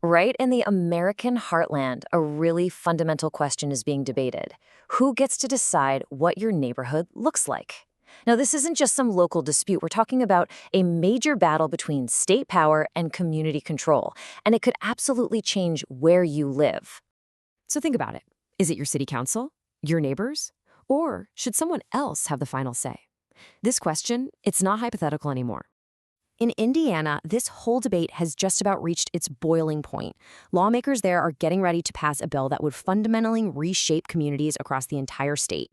Right in the American heartland, a really fundamental question is being debated. Who gets to decide what your neighborhood looks like? Now, this isn't just some local dispute. We're talking about a major battle between state power and community control, and it could absolutely change where you live. So think about it. Is it your city council, your neighbors, or should someone else have the final say? This question, it's not hypothetical anymore. In Indiana, this whole debate has just about reached its boiling point. Lawmakers there are getting ready to pass a bill that would fundamentally reshape communities across the entire state.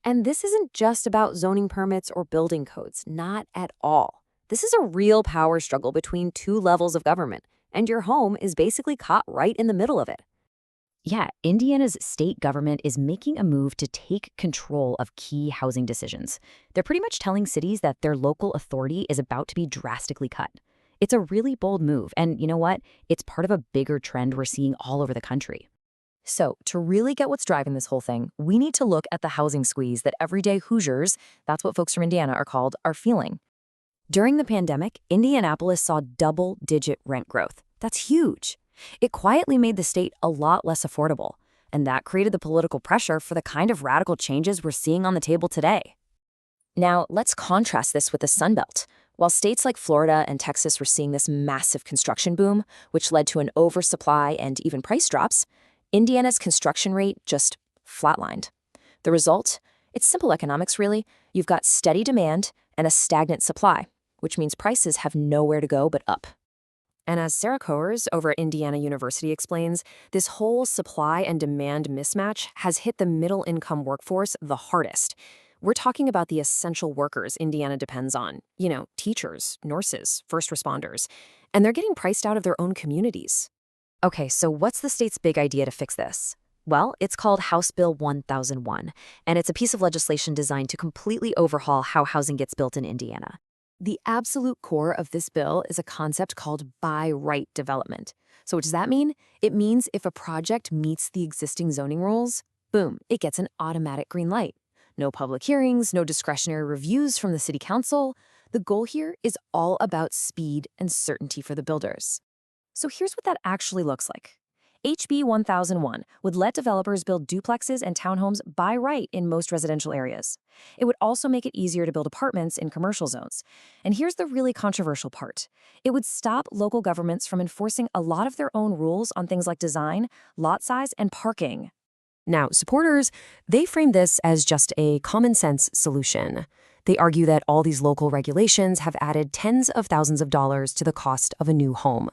And this isn't just about zoning permits or building codes, not at all. This is a real power struggle between two levels of government, and your home is basically caught right in the middle of it. Yeah, Indiana's state government is making a move to take control of key housing decisions. They're pretty much telling cities that their local authority is about to be drastically cut. It's a really bold move, and you know what? It's part of a bigger trend we're seeing all over the country. So, to really get what's driving this whole thing, we need to look at the housing squeeze that everyday Hoosiers, that's what folks from Indiana are called, are feeling. During the pandemic, Indianapolis saw double-digit rent growth. That's huge. It quietly made the state a lot less affordable, and that created the political pressure for the kind of radical changes we're seeing on the table today. Now, let's contrast this with the Sun Belt. While states like Florida and Texas were seeing this massive construction boom, which led to an oversupply and even price drops, Indiana's construction rate just flatlined. The result? It's simple economics, really. You've got steady demand and a stagnant supply, which means prices have nowhere to go but up. And as Sarah Coers over at Indiana University explains, this whole supply and demand mismatch has hit the middle-income workforce the hardest. We're talking about the essential workers Indiana depends on, teachers, nurses, first responders, and they're getting priced out of their own communities. Okay, so what's the state's big idea to fix this? Well, it's called House Bill 1001, and it's a piece of legislation designed to completely overhaul how housing gets built in Indiana. The absolute core of this bill is a concept called by right development. So what does that mean? It means if a project meets the existing zoning rules, boom, it gets an automatic green light. No public hearings, no discretionary reviews from the city council. The goal here is all about speed and certainty for the builders. So here's what that actually looks like. HB 1001 would let developers build duplexes and townhomes by right in most residential areas. It would also make it easier to build apartments in commercial zones. And here's the really controversial part. It would stop local governments from enforcing a lot of their own rules on things like design, lot size, and parking. Now, supporters, they frame this as just a common sense solution. They argue that all these local regulations have added tens of thousands of dollars to the cost of a new home.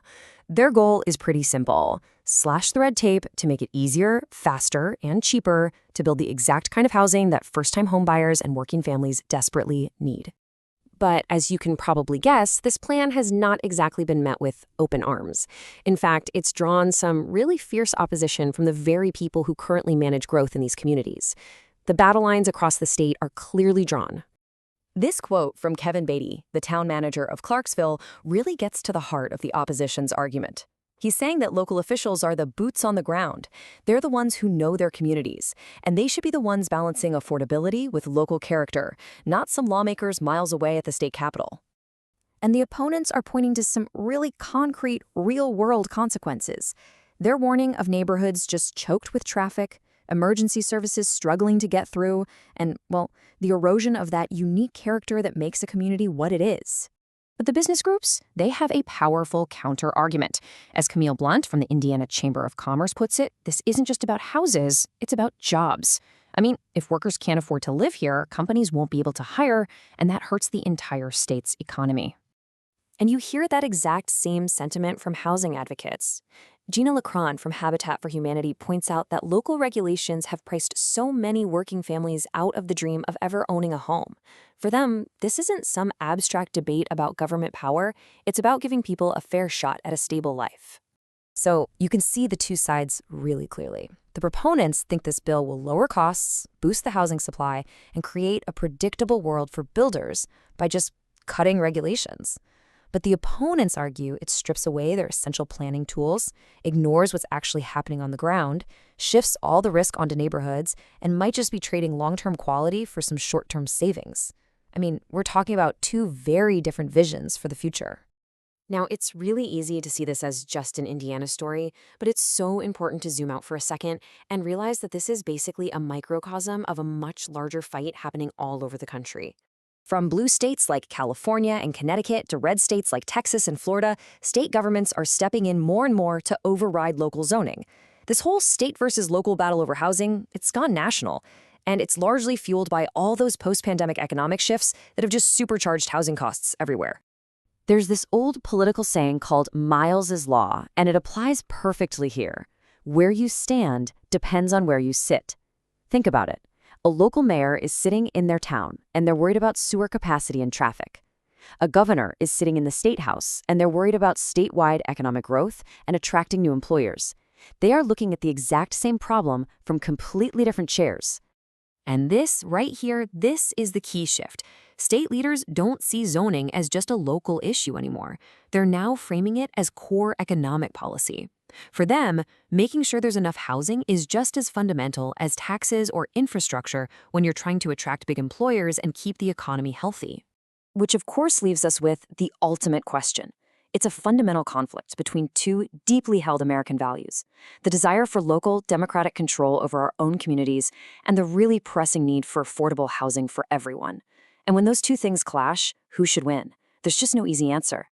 Their goal is pretty simple. Slash the red tape to make it easier, faster, and cheaper to build the exact kind of housing that first-time homebuyers and working families desperately need. But as you can probably guess, this plan has not exactly been met with open arms. In fact, it's drawn some really fierce opposition from the very people who currently manage growth in these communities. The battle lines across the state are clearly drawn. This quote from Kevin Beatty, the town manager of Clarksville, really gets to the heart of the opposition's argument. He's saying that local officials are the boots on the ground. They're the ones who know their communities, and they should be the ones balancing affordability with local character, not some lawmakers miles away at the state capitol. And the opponents are pointing to some really concrete, real-world consequences. They're warning of neighborhoods just choked with traffic, emergency services struggling to get through, and, well, the erosion of that unique character that makes a community what it is. But the business groups, they have a powerful counter-argument. As Camille Blunt from the Indiana Chamber of Commerce puts it, this isn't just about houses, it's about jobs. I mean, if workers can't afford to live here, companies won't be able to hire, and that hurts the entire state's economy. And you hear that exact same sentiment from housing advocates. Gina Lecron from Habitat for Humanity points out that local regulations have priced so many working families out of the dream of ever owning a home. For them, this isn't some abstract debate about government power, it's about giving people a fair shot at a stable life. So you can see the two sides really clearly. The proponents think this bill will lower costs, boost the housing supply, and create a predictable world for builders by just cutting regulations. But the opponents argue it strips away their essential planning tools, ignores what's actually happening on the ground, shifts all the risk onto neighborhoods, and might just be trading long-term quality for some short-term savings. I mean, we're talking about two very different visions for the future. Now, it's really easy to see this as just an Indiana story, but it's so important to zoom out for a second and realize that this is basically a microcosm of a much larger fight happening all over the country. From blue states like California and Connecticut to red states like Texas and Florida, state governments are stepping in more and more to override local zoning. This whole state versus local battle over housing, it's gone national. And it's largely fueled by all those post-pandemic economic shifts that have just supercharged housing costs everywhere. There's this old political saying called Miles's Law, and it applies perfectly here. Where you stand depends on where you sit. Think about it. A local mayor is sitting in their town, and they're worried about sewer capacity and traffic. A governor is sitting in the state house, and they're worried about statewide economic growth and attracting new employers. They are looking at the exact same problem from completely different chairs. And this, right here, this is the key shift. State leaders don't see zoning as just a local issue anymore. They're now framing it as core economic policy. For them, making sure there's enough housing is just as fundamental as taxes or infrastructure when you're trying to attract big employers and keep the economy healthy. Which of course leaves us with the ultimate question. It's a fundamental conflict between two deeply held American values: the desire for local, democratic control over our own communities and the really pressing need for affordable housing for everyone. And when those two things clash, who should win? There's just no easy answer.